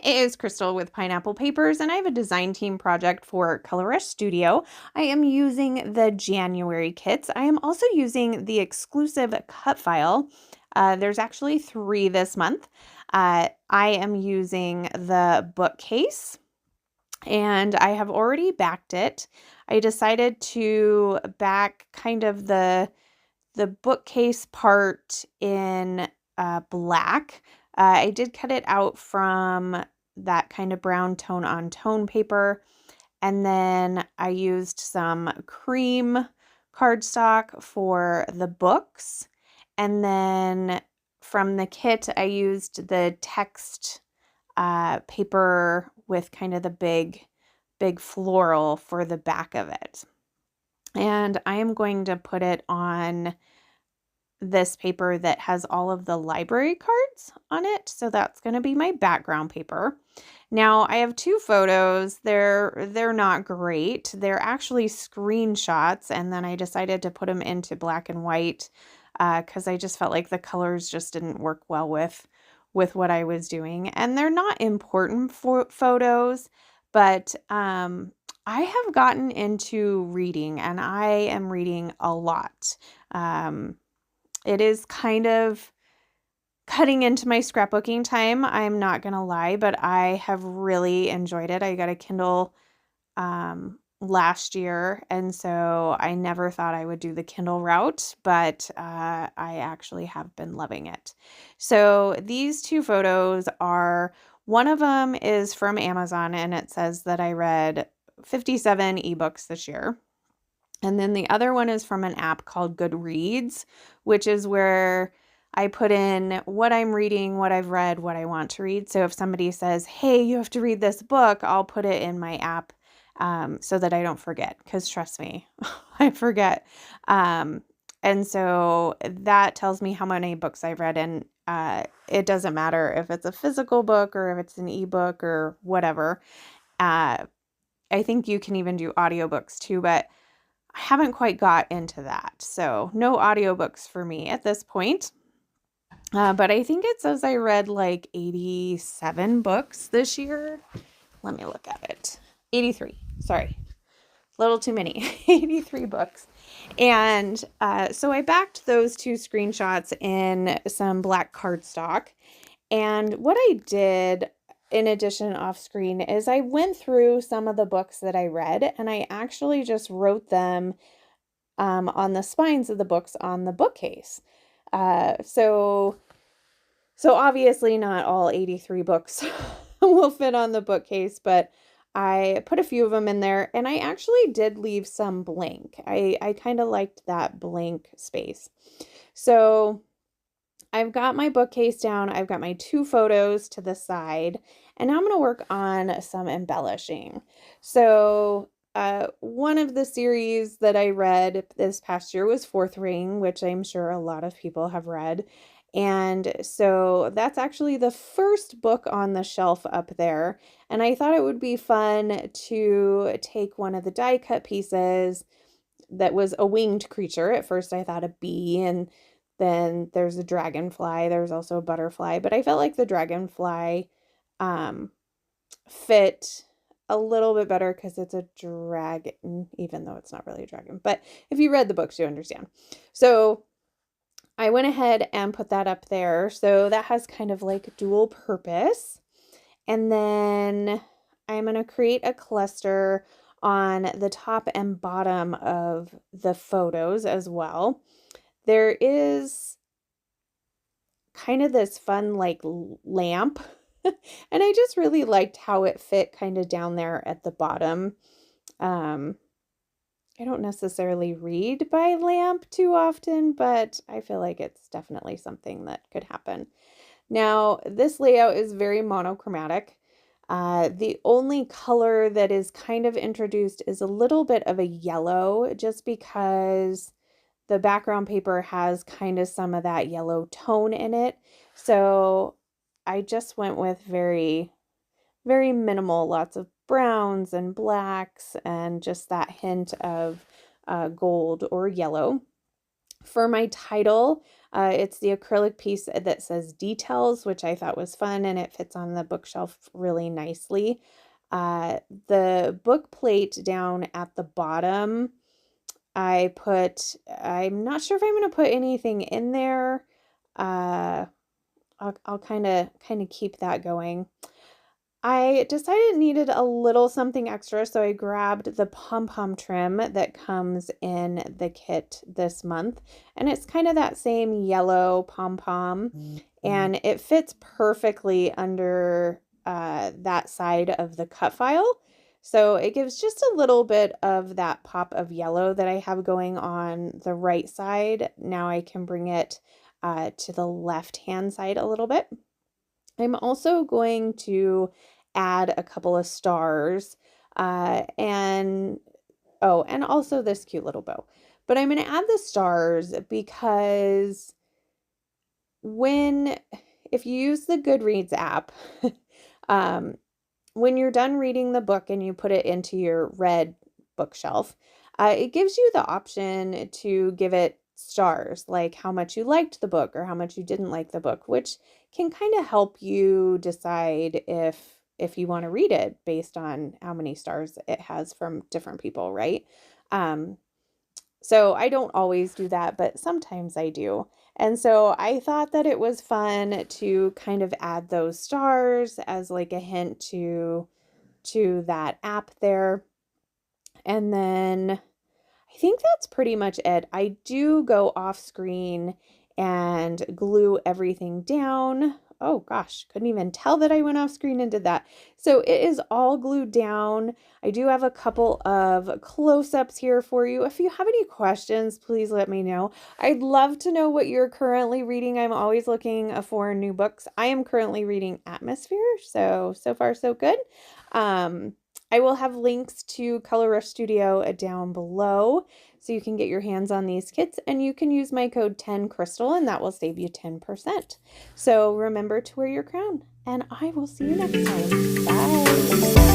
It is Crystal with Pineapple Papers, and I have a design team project for Colorist Studio. I am using the January kits. I am also using the exclusive cut file. There's actually 3 this month. I am using the bookcase, and I have already backed it. I decided to back kind of the bookcase part in black. I did cut it out from that kind of brown tone on tone paper. And then I used some cream cardstock for the books. And then from the kit, I used the text paper with kind of the big floral for the back of it. And I am going to put it on this paper that has all of the library cards on it. So that's going to be my background paper. Now I have 2 photos. They're not great. They're actually screenshots, and then I decided to put them into black and white because I just felt like the colors just didn't work well with what I was doing. And they're not important photos, but I have gotten into reading, and I am reading a lot. It is kind of cutting into my scrapbooking time, I'm not going to lie, but I have really enjoyed it. I got a Kindle last year, and so I never thought I would do the Kindle route, but I actually have been loving it. So these 2 photos are, one of them is from Amazon, and it says that I read 57 ebooks this year. And then the other one is from an app called Goodreads, which is where I put in what I'm reading, what I've read, what I want to read. So if somebody says, hey, you have to read this book, I'll put it in my app so that I don't forget, because trust me, I forget. And so that tells me how many books I've read, and it doesn't matter if it's a physical book or if it's an ebook or whatever. I think you can even do audiobooks too, but I haven't quite got into that. So no audiobooks for me at this point. But I think it says I read like 87 books this year. Let me look at it. 83. Sorry. A little too many. 83 books. And so I backed those 2 screenshots in some black cardstock. And what I did, in addition off screen, is I went through some of the books that I read, and I actually just wrote them on the spines of the books on the bookcase. So obviously not all 83 books will fit on the bookcase, but I put a few of them in there, and I actually did leave some blank. I kind of liked that blank space. So I've got my bookcase down. I've got my 2 photos to the side, and now I'm going to work on some embellishing. So one of the series that I read this past year was Fourth Ring, which I'm sure a lot of people have read. And so that's actually the first book on the shelf up there. And I thought it would be fun to take one of the die cut pieces that was a winged creature. At first I thought a bee, and then there's a dragonfly. There's also a butterfly, but I felt like the dragonfly fit a little bit better because it's a dragon, even though it's not really a dragon. But if you read the books, you understand. So I went ahead and put that up there. So that has kind of like dual purpose. And then I'm going to create a cluster on the top and bottom of the photos as well. There is kind of this fun like lamp, and I just really liked how it fit kind of down there at the bottom. I don't necessarily read by lamp too often, but I feel like it's definitely something that could happen. Now, this layout is very monochromatic. The only color that is kind of introduced is a little bit of a yellow, just because the background paper has kind of some of that yellow tone in it. So I just went with very, very minimal, lots of browns and blacks and just that hint of gold or yellow. For my title, it's the acrylic piece that says details, which I thought was fun, and it fits on the bookshelf really nicely. The book plate down at the bottom, I'm not sure if I'm going to put anything in there. I'll kind of keep that going. I decided it needed a little something extra, so I grabbed the pom-pom trim that comes in the kit this month, and it's kind of that same yellow pom-pom, and it fits perfectly under that side of the cut file. So it gives just a little bit of that pop of yellow that I have going on the right side. Now I can bring it to the left-hand side a little bit. I'm also going to add a couple of stars and also this cute little bow. But I'm going to add the stars because if you use the Goodreads app, when you're done reading the book and you put it into your red bookshelf, it gives you the option to give it stars, like how much you liked the book or how much you didn't like the book, which can kind of help you decide if you want to read it based on how many stars it has from different people, right? So I don't always do that, but sometimes I do. And so I thought that it was fun to kind of add those stars as like a hint to that app there. And then I think that's pretty much it. I do go off screen and glue everything down. Oh gosh, couldn't even tell that I went off screen and did that. So it is all glued down. I do have a couple of close-ups here for you. If you have any questions, please let me know. I'd love to know what you're currently reading. I'm always looking for new books. I am currently reading Atmosphere, so far so good. I will have links to Color Rush Studio down below so you can get your hands on these kits, and you can use my code 10Crystal and that will save you 10%. So remember to wear your crown, and I will see you next time. Bye.